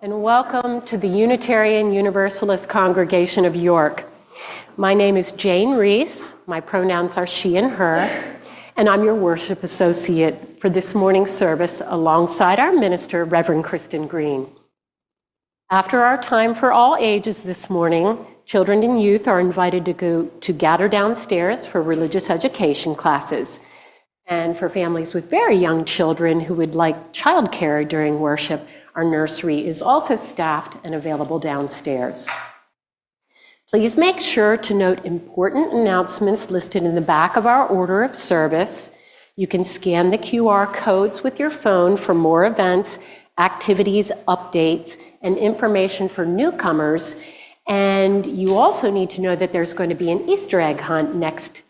and welcome to the Unitarian Universalist Congregation of York. My name is Jane Reese, my pronouns are she and her, and I'm your worship associate for this morning's service alongside our minister, Reverend Christin Green. After our time for all ages this morning, children and youth are invited to gather downstairs for religious education classes. And for families with very young children who would like childcare during worship, our nursery is also staffed and available downstairs. Please make sure to note important announcements listed in the back of our order of service. You can scan the QR codes with your phone for more events, activities, updates, and information for newcomers. And you also need to know that there's going to be an Easter egg hunt next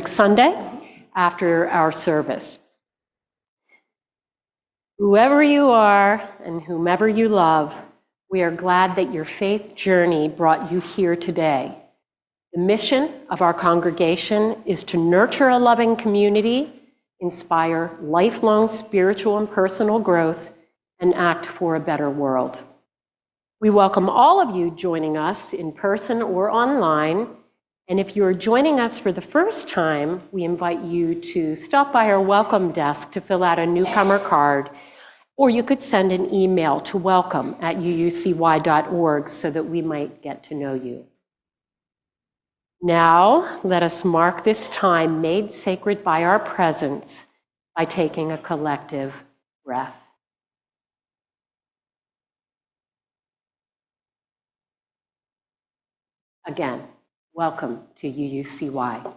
Sunday, after our service. Whoever you are and whomever you love, we are glad that your faith journey brought you here today. The mission of our congregation is to nurture a loving community, inspire lifelong spiritual and personal growth, and act for a better world. We welcome all of you joining us in person or online. And if you're joining us for the first time, we invite you to stop by our welcome desk to fill out a newcomer card, or you could send an email to welcome@uucy.org so that we might get to know you. Now, let us mark this time made sacred by our presence by taking a collective breath. Again, welcome to UUCY.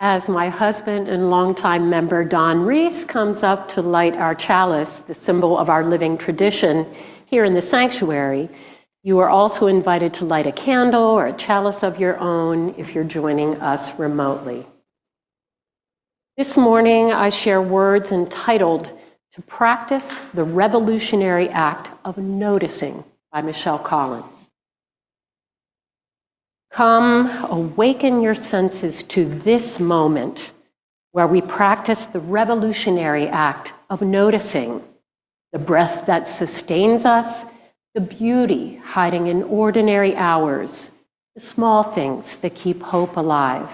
As my husband and longtime member Don Reese comes up to light our chalice, the symbol of our living tradition here in the sanctuary, you are also invited to light a candle or a chalice of your own if you're joining us remotely. This morning, I share words entitled "To Practice the Revolutionary Act of Noticing" by Michelle Collins. Come, awaken your senses to this moment where we practice the revolutionary act of noticing, the breath that sustains us, the beauty hiding in ordinary hours, the small things that keep hope alive.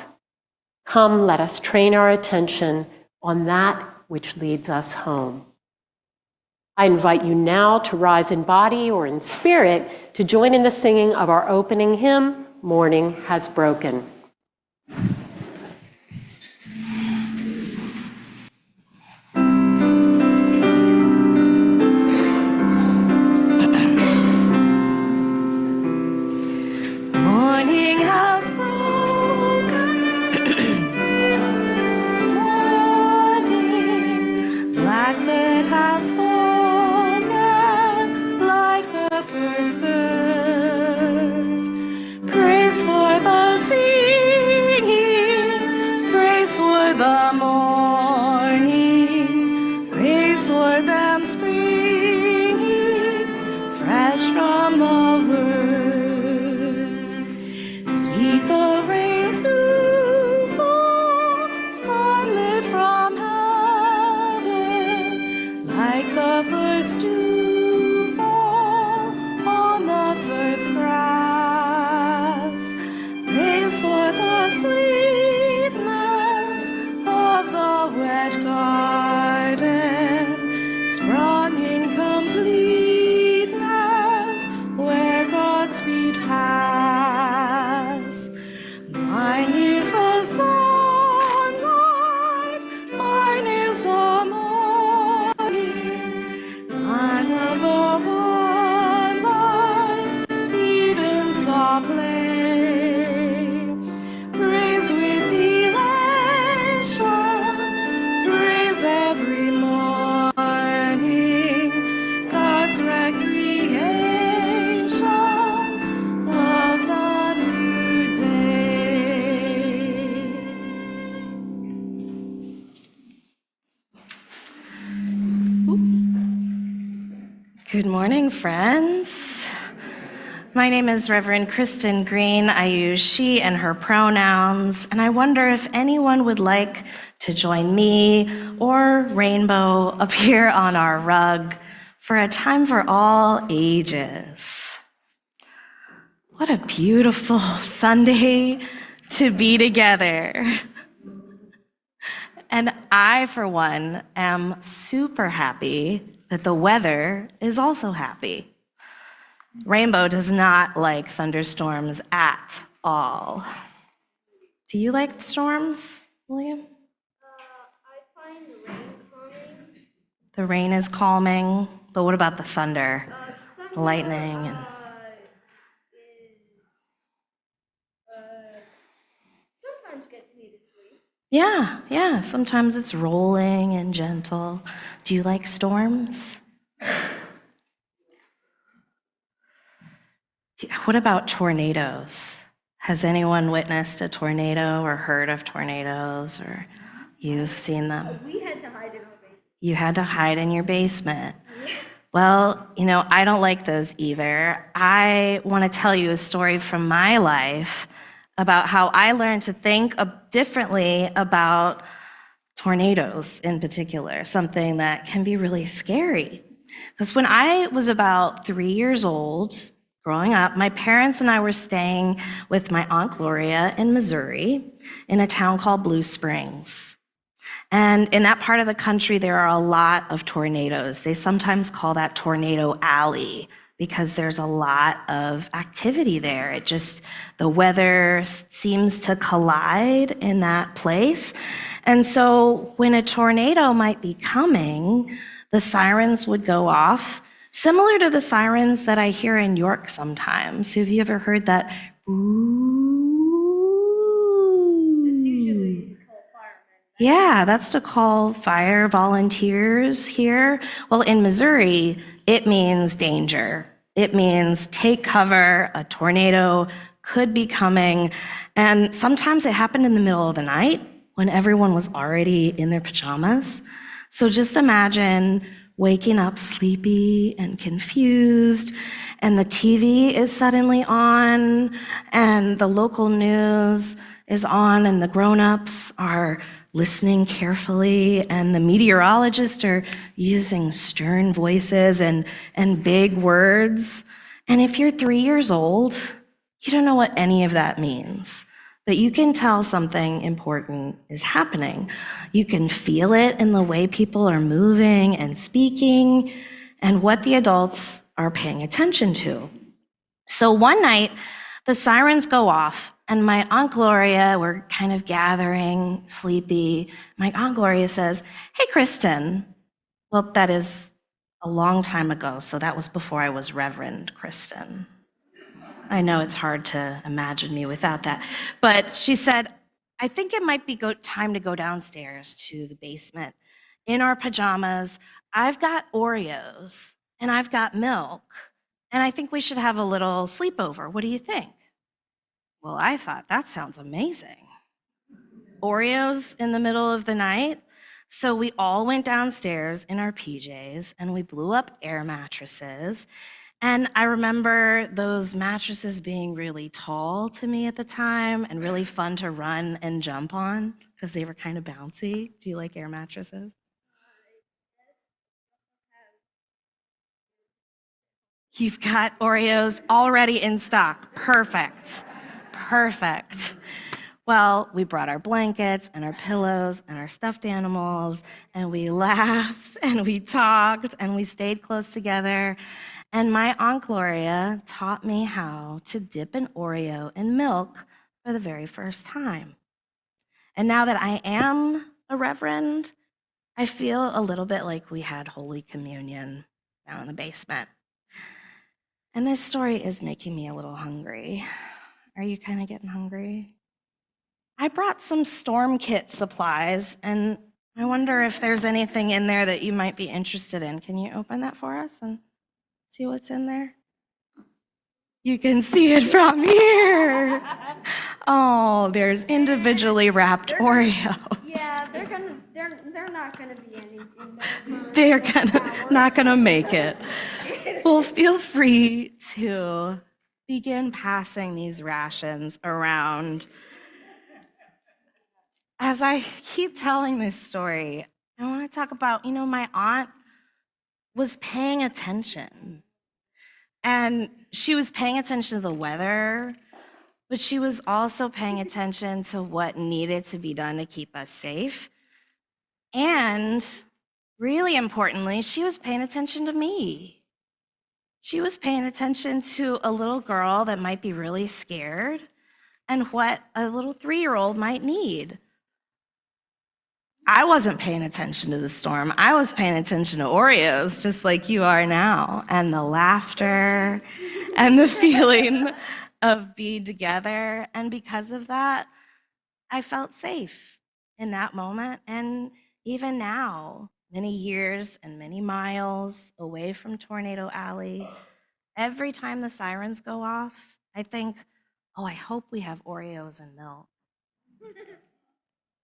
Come, let us train our attention on that which leads us home. I invite you now to rise in body or in spirit to join in the singing of our opening hymn, Morning Has Broken. Morning has broken. Morning, blackbird has spoken like the first bird. Praise for the singing, praise for the morning, praise for them springing fresh from the word. Sweet the rains do fall, sunlit from heaven, like the first dew fall on the first grass. Praise for the sweetness of the wet garden, sprung in completeness where God's feet pass. Mine is the sunlight, mine is the morning, mine of the moonlight, Eden saw play. Praise with elation, praise every morning, God's recreation of the new day. Good morning, friends. My name is Reverend Christin Green. I use she and her pronouns, and I wonder if anyone would like to join me or Rainbow up here on our rug for a time for all ages. What a beautiful Sunday to be together. And I, for one, am super happy that the weather is also happy. Rainbow does not like thunderstorms at all. Do you like storms, William? I find the rain calming. The rain is calming, but what about the thunder? Thunder, Lightning and sometimes gets me to sleep. yeah, sometimes it's rolling and gentle. Do you like storms? What about tornadoes? Has anyone witnessed a tornado or heard of tornadoes, or you've seen them? We had to hide in our basement. You had to hide in your basement. Well, I don't like those either. I want to tell you a story from my life about how I learned to think differently about tornadoes in particular, something that can be really scary. Because when I was about 3 years old, growing up, my parents and I were staying with my Aunt Gloria in Missouri in a town called Blue Springs. And in that part of the country, there are a lot of tornadoes. They sometimes call that Tornado Alley because there's a lot of activity there. The weather seems to collide in that place. And so when a tornado might be coming, the sirens would go off, similar to the sirens that I hear in York sometimes. Have you ever heard that? It's usually called Yeah, that's to call fire volunteers here. Well, in Missouri, it means danger. It means take cover, a tornado could be coming. And sometimes it happened in the middle of the night when everyone was already in their pajamas. So just imagine waking up sleepy and confused, and the TV is suddenly on, and the local news is on, and the grown-ups are listening carefully, and the meteorologists are using stern voices and big words. And if you're 3 years old, you don't know what any of that means. But you can tell something important is happening. You can feel it in the way people are moving and speaking and what the adults are paying attention to. So one night, the sirens go off, and my Aunt Gloria, we're kind of gathering, sleepy. My Aunt Gloria says, "Hey, Christin." Well, that is a long time ago, so that was before I was Reverend Christin. I know it's hard to imagine me without that. But she said, "I think it might be time to go downstairs to the basement. In our pajamas, I've got Oreos and I've got milk, and I think we should have a little sleepover. What do you think?" Well, I thought, that sounds amazing. Oreos in the middle of the night? So we all went downstairs in our PJs and we blew up air mattresses. And I remember those mattresses being really tall to me at the time and really fun to run and jump on because they were kind of bouncy. Do you like air mattresses? You've got Oreos already in stock. Perfect. Perfect. Well, we brought our blankets and our pillows and our stuffed animals, and we laughed and we talked and we stayed close together. And my Aunt Gloria taught me how to dip an Oreo in milk for the very first time. And now that I am a reverend, I feel a little bit like we had Holy Communion down in the basement. And this story is making me a little hungry. Are you kind of getting hungry? I brought some storm kit supplies, and I wonder if there's anything in there that you might be interested in. Can you open that for us and see what's in there? You can see it from here. Oh, there's individually wrapped Oreos. Yeah, they're not gonna be anything. They're not gonna make it. Well, feel free to begin passing these rations around. As I keep telling this story, I want to talk about, my aunt was paying attention. And she was paying attention to the weather, but she was also paying attention to what needed to be done to keep us safe. And really importantly, she was paying attention to me. She was paying attention to a little girl that might be really scared and what a little 3-year-old might need. I wasn't paying attention to the storm. I was paying attention to Oreos, just like you are now, and the laughter and the feeling of being together. And because of that, I felt safe in that moment. And even now, many years and many miles away from Tornado Alley, every time the sirens go off, I think, oh, I hope we have Oreos and milk.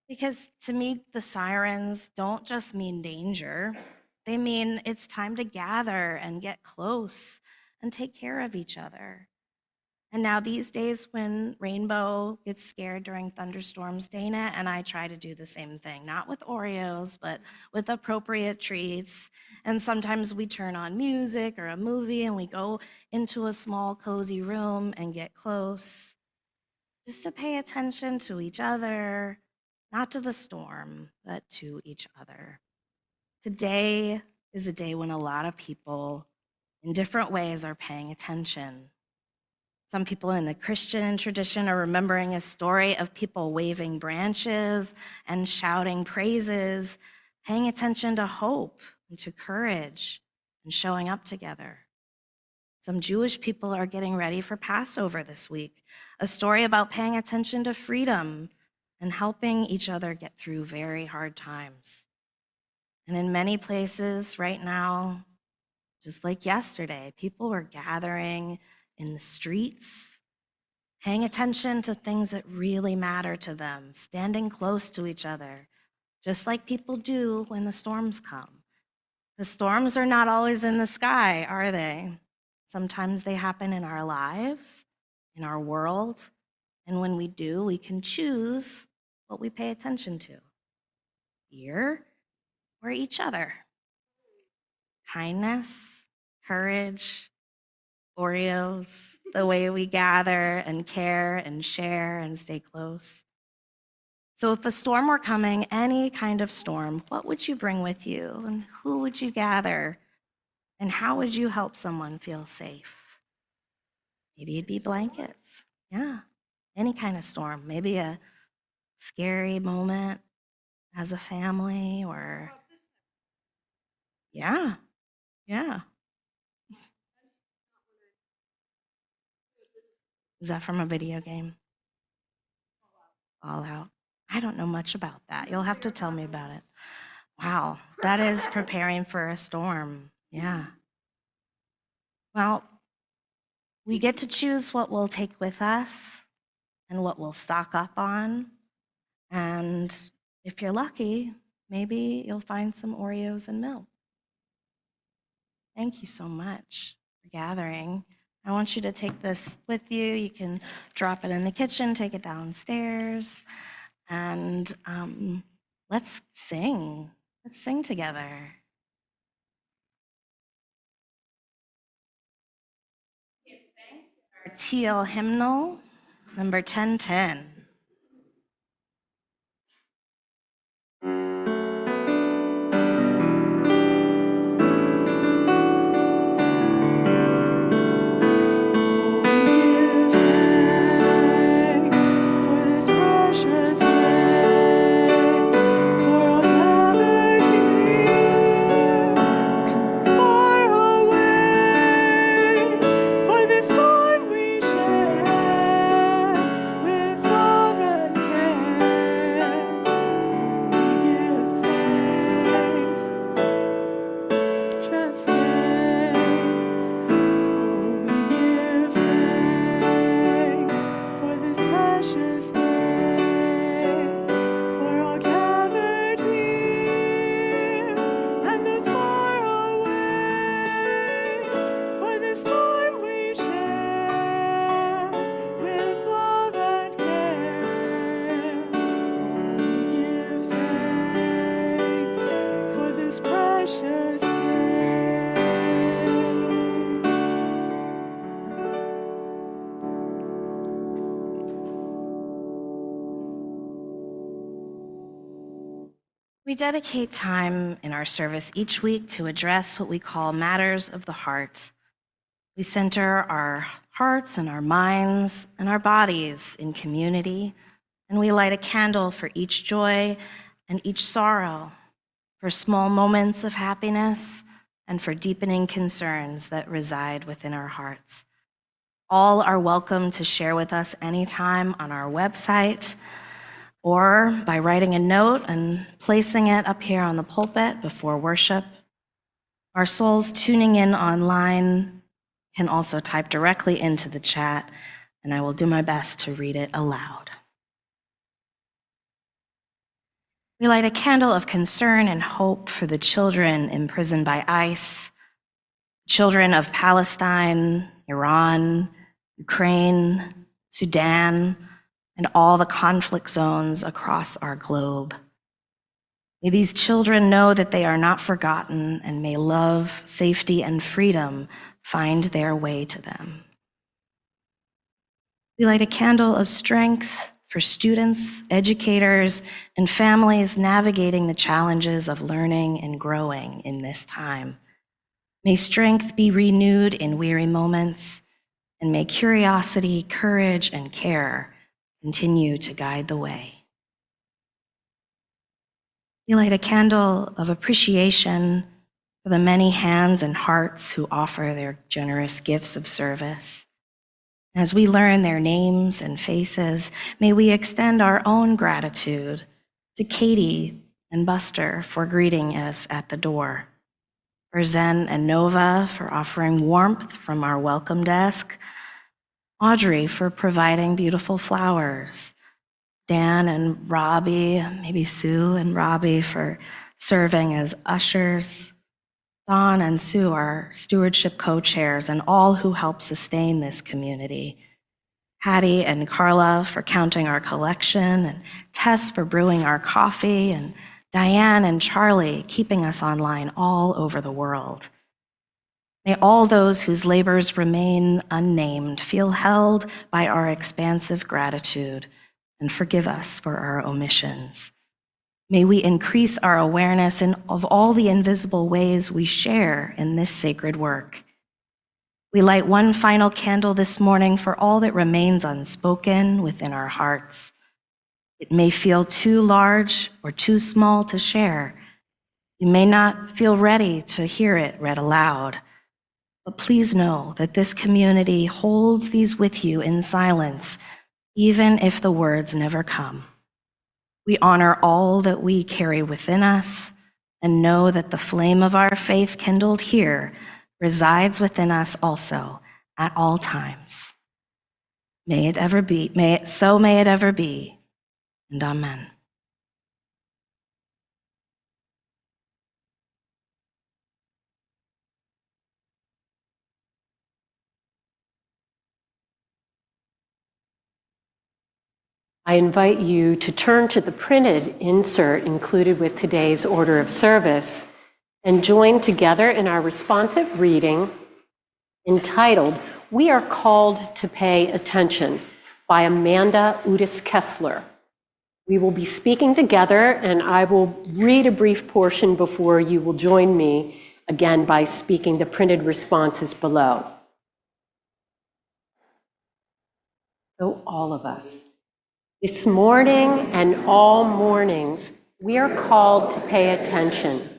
Because to me, the sirens don't just mean danger. They mean it's time to gather and get close and take care of each other. And now these days when Rainbow gets scared during thunderstorms, Dana and I try to do the same thing, not with Oreos, but with appropriate treats. And sometimes we turn on music or a movie and we go into a small cozy room and get close, just to pay attention to each other, not to the storm, but to each other. Today is a day when a lot of people in different ways are paying attention. Some people in the Christian tradition are remembering a story of people waving branches and shouting praises, paying attention to hope and to courage and showing up together. Some Jewish people are getting ready for Passover this week, a story about paying attention to freedom and helping each other get through very hard times. And in many places right now, just like yesterday, people were gathering in the streets, paying attention to things that really matter to them, standing close to each other, just like people do when the storms come. The storms are not always in the sky, are they? Sometimes they happen in our lives, in our world, and when we do, we can choose what we pay attention to, fear or each other. Kindness, courage, Oreos, the way we gather and care and share and stay close. So if a storm were coming, any kind of storm, what would you bring with you? And who would you gather? And how would you help someone feel safe? Maybe it'd be blankets. Yeah, any kind of storm. Maybe a scary moment as a family or, yeah. Is that from a video game? Fallout. I don't know much about that. You'll have to tell me about it. Wow, that is preparing for a storm. Yeah. Well, we get to choose what we'll take with us and what we'll stock up on. And if you're lucky, maybe you'll find some Oreos and milk. Thank you so much for gathering. I want you to take this with you. You can drop it in the kitchen, take it downstairs, and let's sing. Let's sing together. Our TL hymnal, number 1010. We dedicate time in our service each week to address what we call matters of the heart. We center our hearts and our minds and our bodies in community, and we light a candle for each joy and each sorrow, for small moments of happiness and for deepening concerns that reside within our hearts. All are welcome to share with us anytime on our website, or by writing a note and placing it up here on the pulpit before worship. Our souls tuning in online can also type directly into the chat, and I will do my best to read it aloud. We light a candle of concern and hope for the children imprisoned by ICE, children of Palestine, Iran, Ukraine, Sudan, and all the conflict zones across our globe. May these children know that they are not forgotten, and may love, safety, and freedom find their way to them. We light a candle of strength for students, educators, and families navigating the challenges of learning and growing in this time. May strength be renewed in weary moments, and may curiosity, courage, and care continue to guide the way. We light a candle of appreciation for the many hands and hearts who offer their generous gifts of service. As we learn their names and faces, may we extend our own gratitude to Katie and Buster for greeting us at the door, for Zen and Nova for offering warmth from our welcome desk, Audrey for providing beautiful flowers, Dan and Robbie, maybe Sue and Robbie for serving as ushers, Dawn and Sue are stewardship co-chairs and all who help sustain this community. Hattie and Carla for counting our collection, and Tess for brewing our coffee, and Diane and Charlie keeping us online all over the world. May all those whose labors remain unnamed feel held by our expansive gratitude and forgive us for our omissions. May we increase our awareness of all the invisible ways we share in this sacred work. We light one final candle this morning for all that remains unspoken within our hearts. It may feel too large or too small to share. You may not feel ready to hear it read aloud, but please know that this community holds these with you in silence, even if the words never come. We honor all that we carry within us and know that the flame of our faith kindled here resides within us also at all times. May it ever be, may it ever be, and amen. I invite you to turn to the printed insert included with today's order of service and join together in our responsive reading entitled, "We Are Called to Pay Attention" by Amanda Udis-Kessler. We will be speaking together, and I will read a brief portion before you will join me again by speaking the printed responses below. So all of us, this morning and all mornings, we are called to pay attention.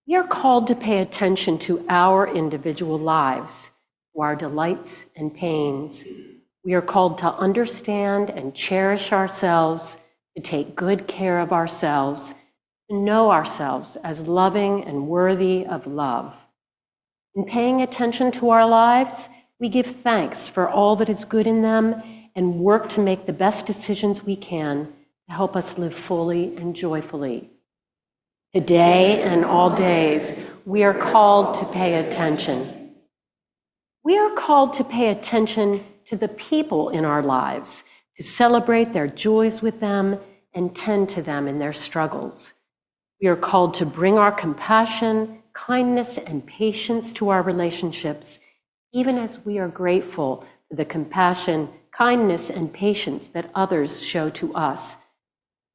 We are called to pay attention to our individual lives, to our delights and pains. We are called to understand and cherish ourselves, to take good care of ourselves, to know ourselves as loving and worthy of love. In paying attention to our lives, we give thanks for all that is good in them and work to make the best decisions we can to help us live fully and joyfully. Today and all days, we are called to pay attention. We are called to pay attention to the people in our lives, to celebrate their joys with them and tend to them in their struggles. We are called to bring our compassion, kindness, and patience to our relationships, even as we are grateful for the compassion, kindness, and patience that others show to us.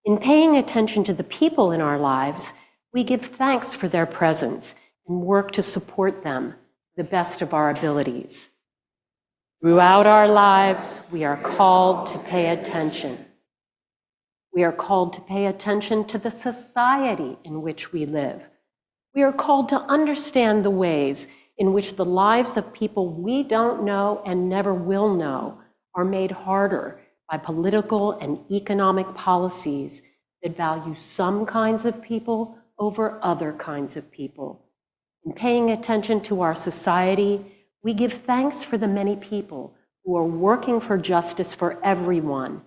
In paying attention to the people in our lives, we give thanks for their presence and work to support them to the best of our abilities. Throughout our lives, we are called to pay attention. We are called to pay attention to the society in which we live. We are called to understand the ways in which the lives of people we don't know and never will know are made harder by political and economic policies that value some kinds of people over other kinds of people. In paying attention to our society, we give thanks for the many people who are working for justice for everyone,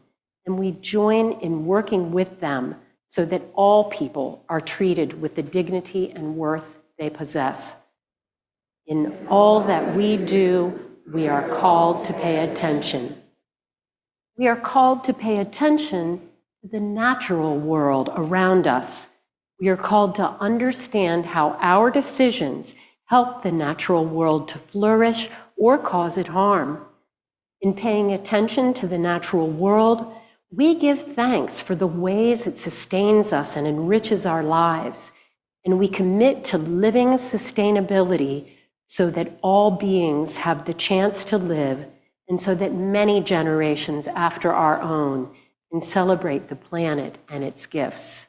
and we join in working with them so that all people are treated with the dignity and worth they possess. In all that we do, we are called to pay attention. We are called to pay attention to the natural world around us. We are called to understand how our decisions help the natural world to flourish or cause it harm. In paying attention to the natural world, we give thanks for the ways it sustains us and enriches our lives, and we commit to living sustainability so that all beings have the chance to live and so that many generations after our own can celebrate the planet and its gifts.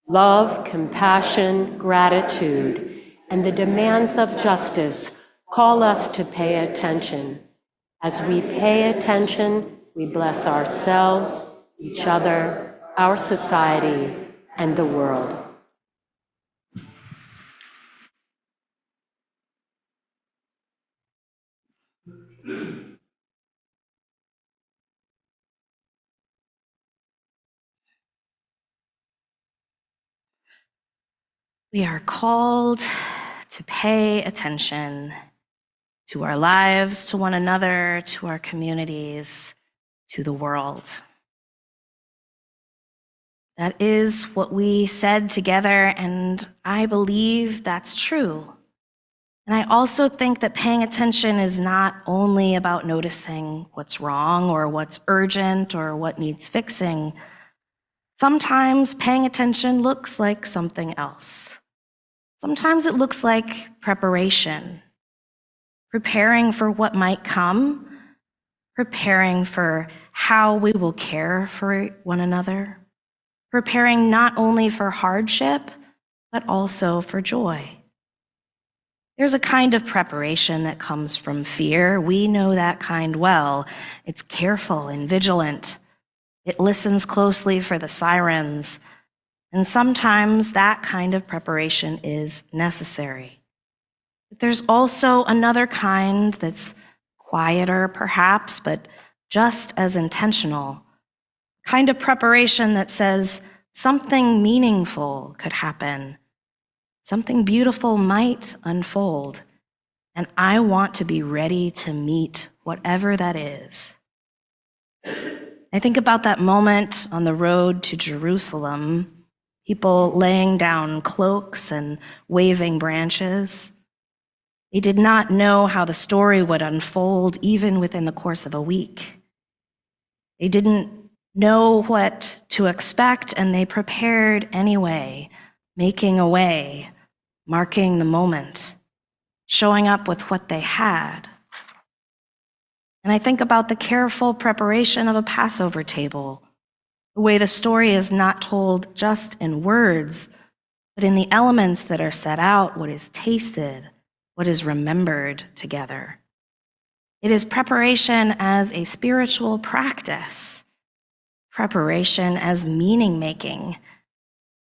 Love, compassion, gratitude, and the demands of justice Call us to pay attention. As we pay attention, we bless ourselves, each other, our society, and the world. We are called to pay attention to our lives, to one another, to our communities, to the world. That is what we said together, and I believe that's true. And I also think that paying attention is not only about noticing what's wrong or what's urgent or what needs fixing. Sometimes paying attention looks like something else. Sometimes it looks like preparation, preparing for what might come, preparing for how we will care for one another, preparing not only for hardship, but also for joy. There's a kind of preparation that comes from fear. We know that kind well. It's careful and vigilant. It listens closely for the sirens. And sometimes that kind of preparation is necessary. But there's also another kind that's quieter, perhaps, but just as intentional. Kind of preparation that says something meaningful could happen. Something beautiful might unfold. And I want to be ready to meet whatever that is. I think about that moment on the road to Jerusalem. People laying down cloaks and waving branches. They did not know how the story would unfold even within the course of a week. They didn't know what to expect, and they prepared anyway, making a way, marking the moment, showing up with what they had. And I think about the careful preparation of a Passover table, the way the story is not told just in words, but in the elements that are set out, what is tasted, what is remembered together. It is preparation as a spiritual practice, preparation as meaning making,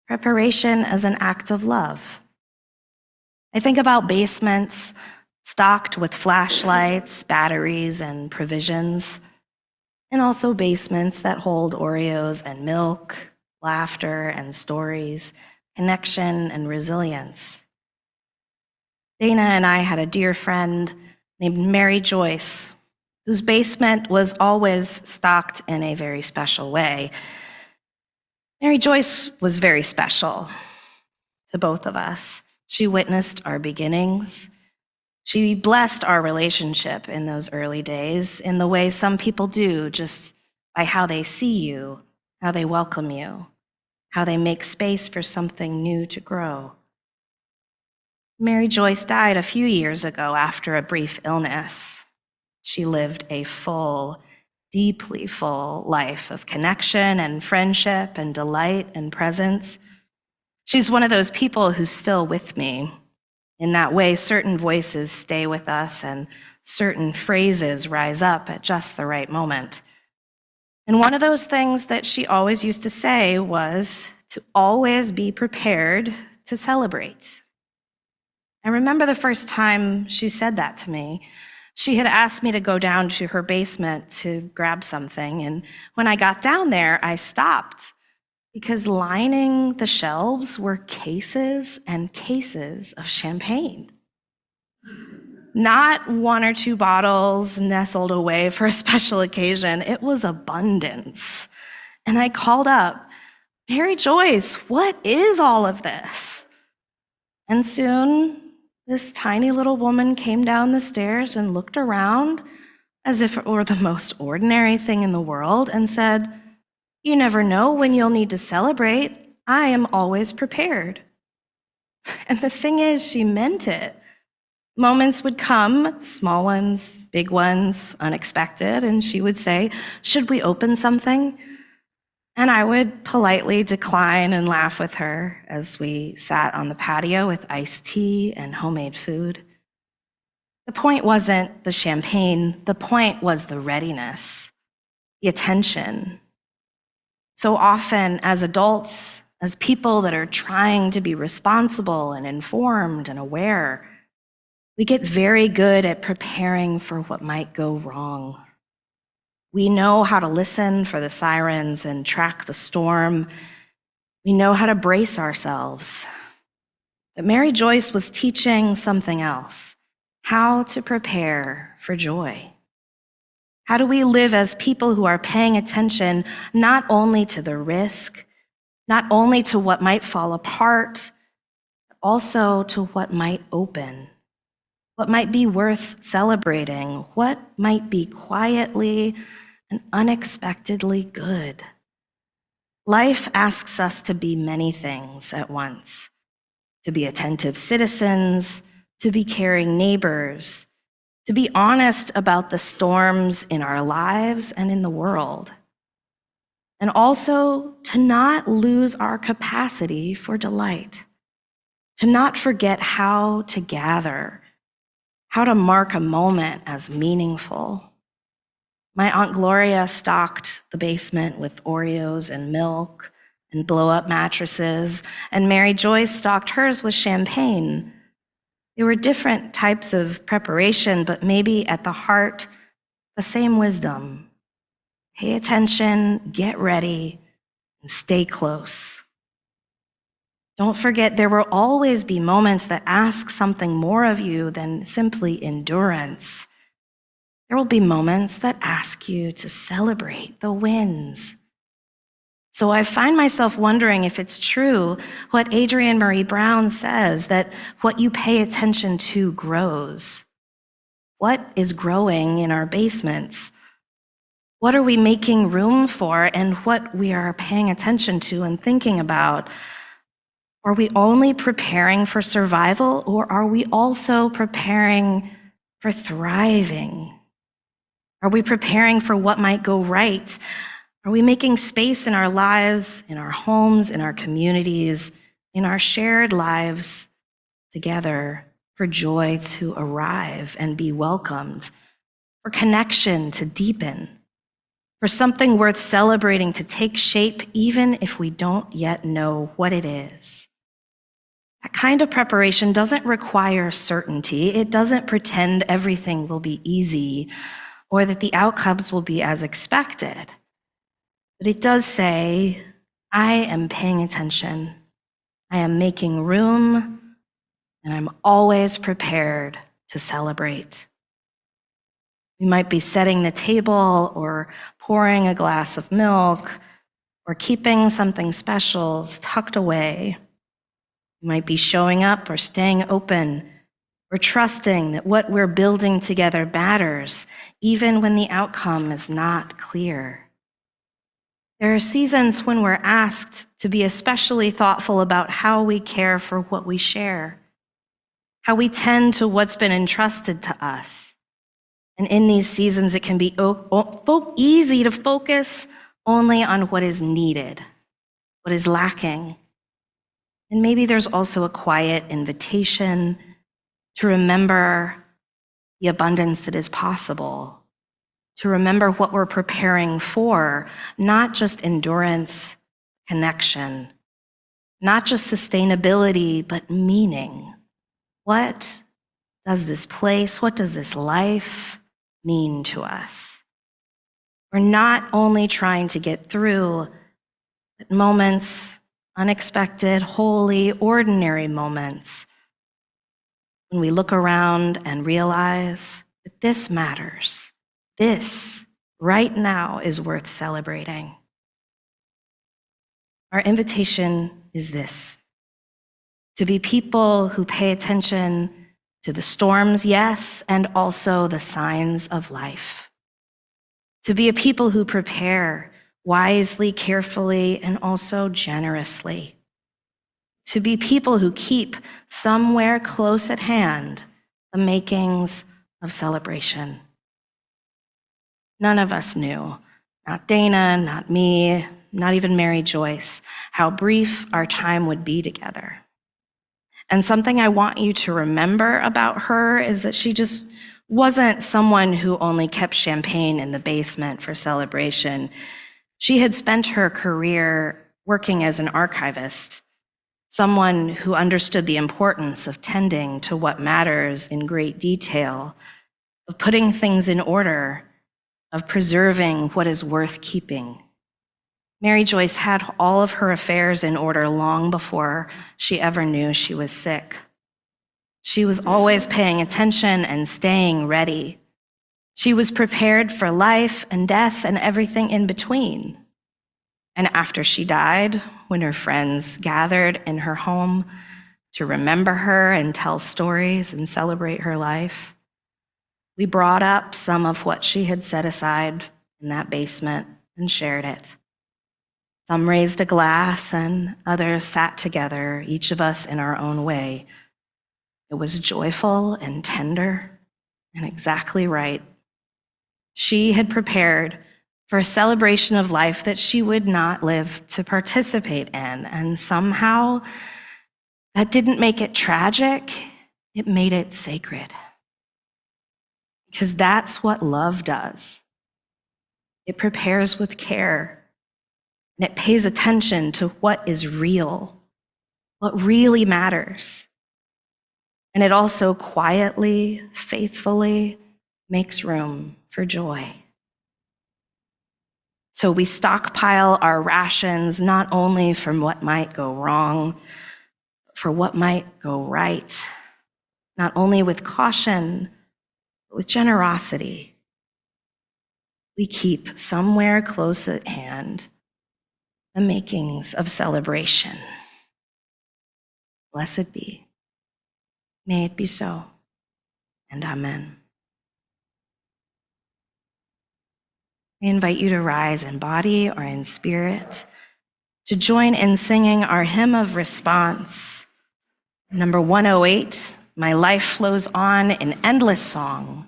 preparation as an act of love. I think about basements stocked with flashlights, batteries, and provisions, and also basements that hold Oreos and milk, laughter and stories, connection and resilience. Dana and I had a dear friend named Mary Joyce, whose basement was always stocked in a very special way. Mary Joyce was very special to both of us. She witnessed our beginnings. She blessed our relationship in those early days in the way some people do, just by how they see you, how they welcome you, how they make space for something new to grow. Mary Joyce died a few years ago after a brief illness. She lived a full, deeply full life of connection and friendship and delight and presence. She's one of those people who's still with me. In that way, certain voices stay with us and certain phrases rise up at just the right moment. And one of those things that she always used to say was to always be prepared to celebrate. I remember the first time she said that to me. She had asked me to go down to her basement to grab something, and when I got down there, I stopped because lining the shelves were cases and cases of champagne. Not one or two bottles nestled away for a special occasion. It was abundance. And I called up, "Mary Joyce, what is all of this?" And soon, this tiny little woman came down the stairs and looked around as if it were the most ordinary thing in the world and said, "You never know when you'll need to celebrate. I am always prepared." And the thing is, she meant it. Moments would come, small ones, big ones, unexpected, and she would say, "Should we open something?" And I would politely decline and laugh with her as we sat on the patio with iced tea and homemade food. The point wasn't the champagne, the point was the readiness, the attention. So often, as adults, as people that are trying to be responsible and informed and aware, we get very good at preparing for what might go wrong. We know how to listen for the sirens and track the storm. We know how to brace ourselves. But Mary Joyce was teaching something else, how to prepare for joy. How do we live as people who are paying attention not only to the risk, not only to what might fall apart, but also to what might open, what might be worth celebrating, what might be quietly and unexpectedly good. Life asks us to be many things at once, to be attentive citizens, to be caring neighbors, to be honest about the storms in our lives and in the world, and also to not lose our capacity for delight, to not forget how to gather, how to mark a moment as meaningful. My Aunt Gloria stocked the basement with Oreos and milk and blow-up mattresses, and Mary Joyce stocked hers with champagne. There were different types of preparation, but maybe at the heart, the same wisdom. Pay attention, get ready, and stay close. Don't forget, there will always be moments that ask something more of you than simply endurance. There will be moments that ask you to celebrate the wins. So I find myself wondering if it's true what Adrienne Marie Brown says, that what you pay attention to grows. What is growing in our basements? What are we making room for, and what we are paying attention to and thinking about? Are we only preparing for survival, or are we also preparing for thriving? Are we preparing for what might go right? Are we making space in our lives, in our homes, in our communities, in our shared lives together for joy to arrive and be welcomed, for connection to deepen, for something worth celebrating to take shape even if we don't yet know what it is? That kind of preparation doesn't require certainty. It doesn't pretend everything will be easy or that the outcomes will be as expected. But it does say, I am paying attention. I am making room, and I'm always prepared to celebrate. We might be setting the table or pouring a glass of milk or keeping something special tucked away. We might be showing up or staying open or trusting that what we're building together matters, even when the outcome is not clear. There are seasons when we're asked to be especially thoughtful about how we care for what we share, how we tend to what's been entrusted to us. And in these seasons, it can be easy to focus only on what is needed, what is lacking. And maybe there's also a quiet invitation to remember the abundance that is possible, to remember what we're preparing for, not just endurance, connection, not just sustainability, but meaning. What does this place, what does this life mean to us? We're not only trying to get through, but moments, unexpected, holy, ordinary moments, when we look around and realize that this matters. This, right now, is worth celebrating. Our invitation is this: to be people who pay attention to the storms, yes, and also the signs of life. To be a people who prepare wisely, carefully, and also generously. To be people who keep somewhere close at hand the makings of celebration. None of us knew, not Dana, not me, not even Mary Joyce, how brief our time would be together. And something I want you to remember about her is that she just wasn't someone who only kept champagne in the basement for celebration. She had spent her career working as an archivist, someone who understood the importance of tending to what matters in great detail, of putting things in order, of preserving what is worth keeping. Mary Joyce had all of her affairs in order long before she ever knew she was sick. She was always paying attention and staying ready. She was prepared for life and death and everything in between. And after she died, when her friends gathered in her home to remember her and tell stories and celebrate her life, we brought up some of what she had set aside in that basement and shared it. Some raised a glass and others sat together, each of us in our own way. It was joyful and tender and exactly right. She had prepared for a celebration of life that she would not live to participate in, and somehow that didn't make it tragic, it made it sacred. Because that's what love does. It prepares with care, and it pays attention to what is real, what really matters. And it also quietly, faithfully makes room for joy. So we stockpile our rations not only from what might go wrong, but for what might go right, not only with caution, but with generosity. We keep somewhere close at hand the makings of celebration. Blessed be. May it be so, and amen. I invite you to rise in body or in spirit to join in singing our hymn of response, number 108, My Life Flows On in Endless Song.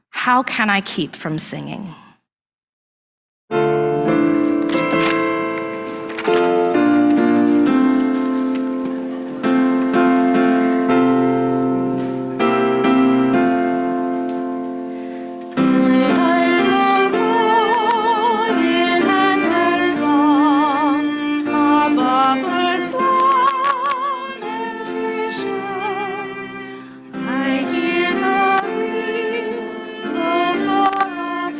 How can I keep from singing? I hear the ring, the far off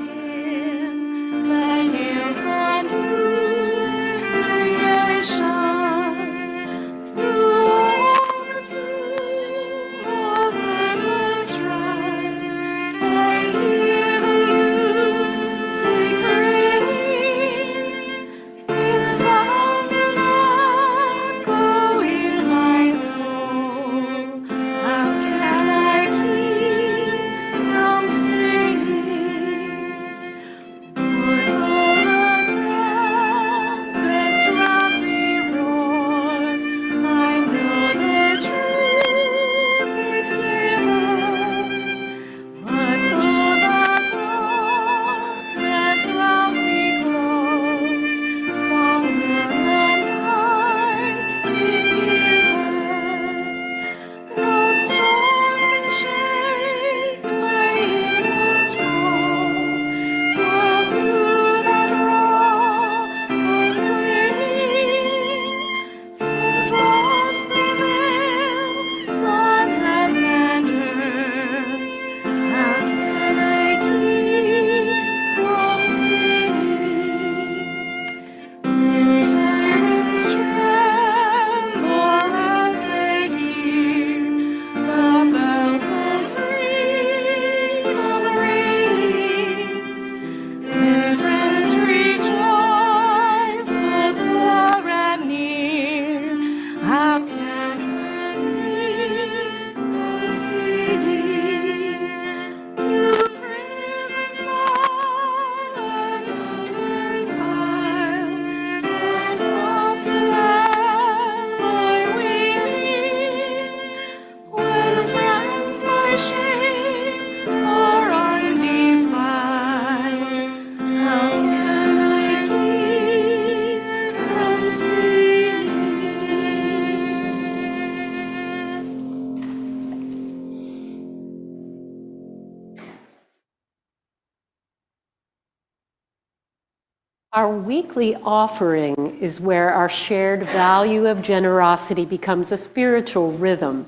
Our weekly offering is where our shared value of generosity becomes a spiritual rhythm,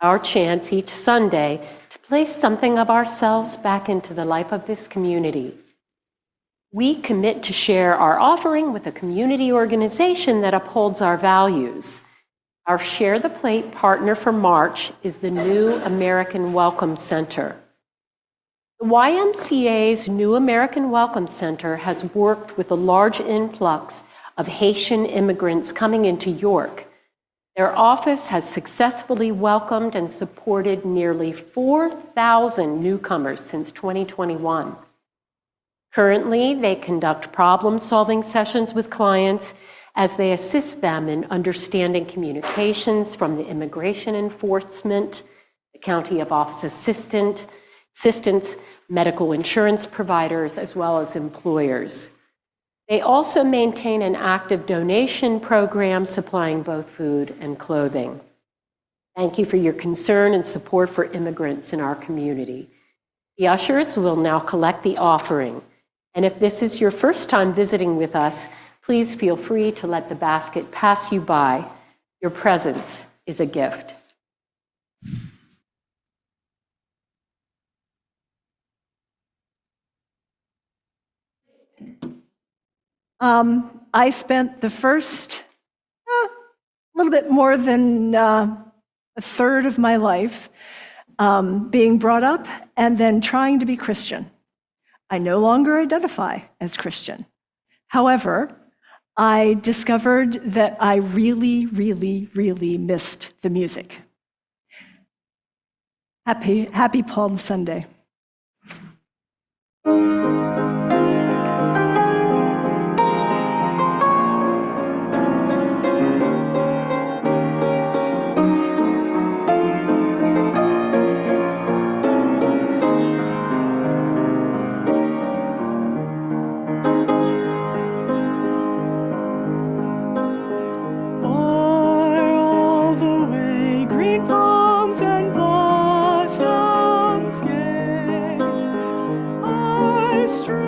our chance each Sunday to place something of ourselves back into the life of this community. We commit to share our offering with a community organization that upholds our values. Our Share the Plate partner for March is the New American Welcome Center. The YMCA's New American Welcome Center has worked with a large influx of Haitian immigrants coming into York. Their office has successfully welcomed and supported nearly 4,000 newcomers since 2021. Currently, they conduct problem-solving sessions with clients as they assist them in understanding communications from the immigration enforcement, the county of office assistants, medical insurance providers, as well as employers. They also maintain an active donation program supplying both food and clothing. Thank you for your concern and support for immigrants in our community. The ushers will now collect the offering. And if this is your first time visiting with us, please feel free to let the basket pass you by. Your presence is a gift. I spent the first little bit more than a third of my life being brought up and then trying to be Christian. I no longer identify as Christian. However, I discovered that I really, really, really missed the music. Happy Palm Sunday. Street.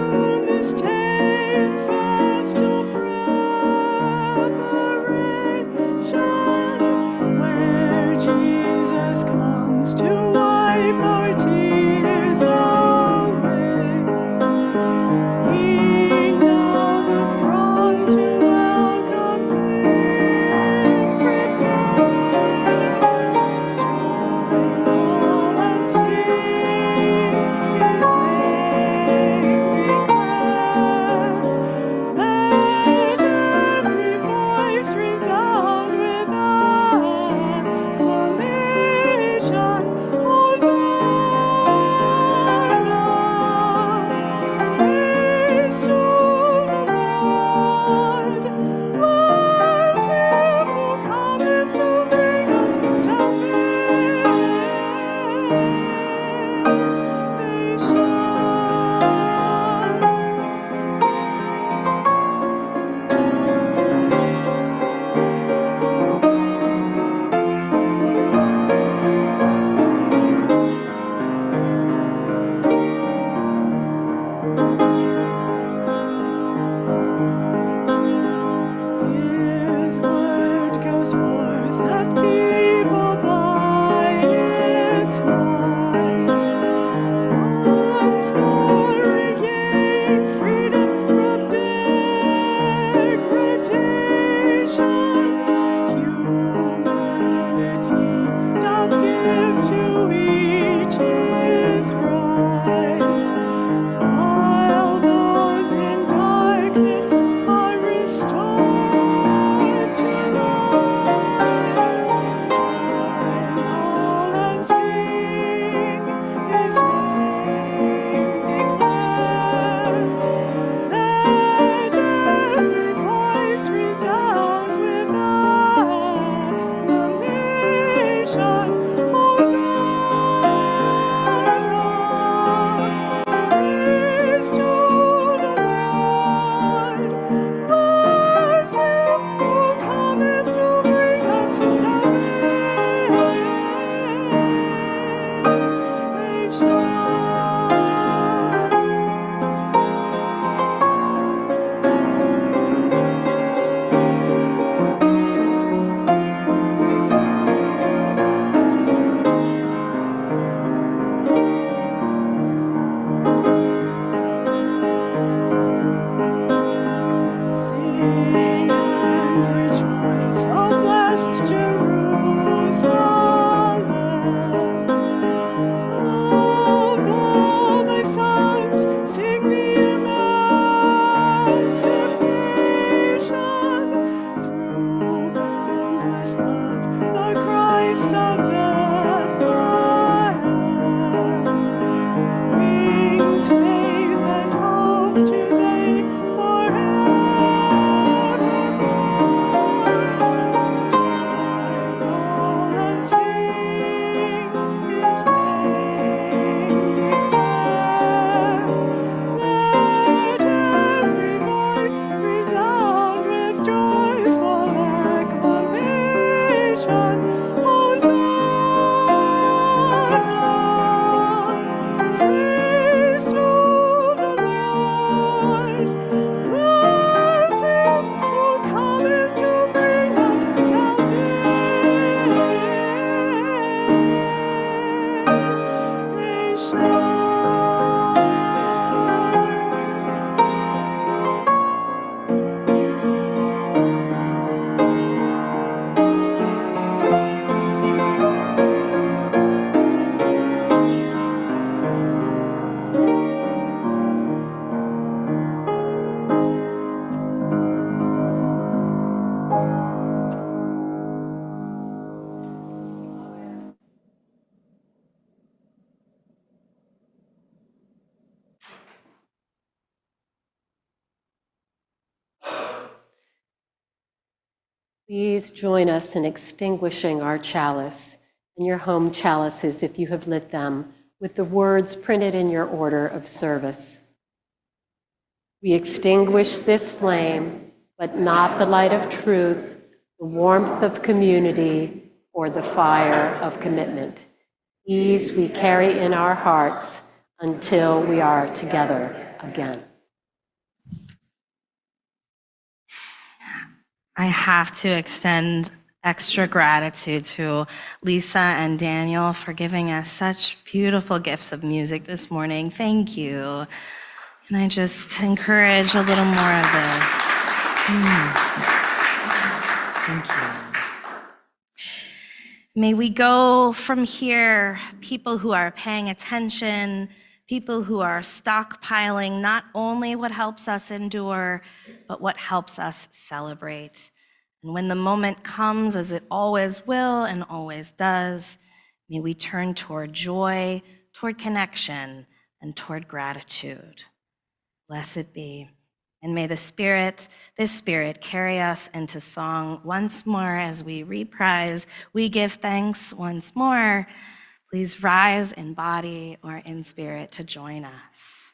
chalice. Please join us in extinguishing our chalice and your home chalices, if you have lit them, with the words printed in your order of service. We extinguish this flame, but not the light of truth, the warmth of community, or the fire of commitment. These we carry in our hearts until we are together again. I have to extend extra gratitude to Lisa and Daniel for giving us such beautiful gifts of music this morning. Thank you. Can I just encourage a little more of this? Thank you. May we go from here, people who are paying attention, people who are stockpiling not only what helps us endure, but what helps us celebrate. And when the moment comes, as it always will and always does, may we turn toward joy, toward connection, and toward gratitude. Blessed be. And may this spirit carry us into song once more as we reprise, we give thanks once more. Please rise in body or in spirit to join us.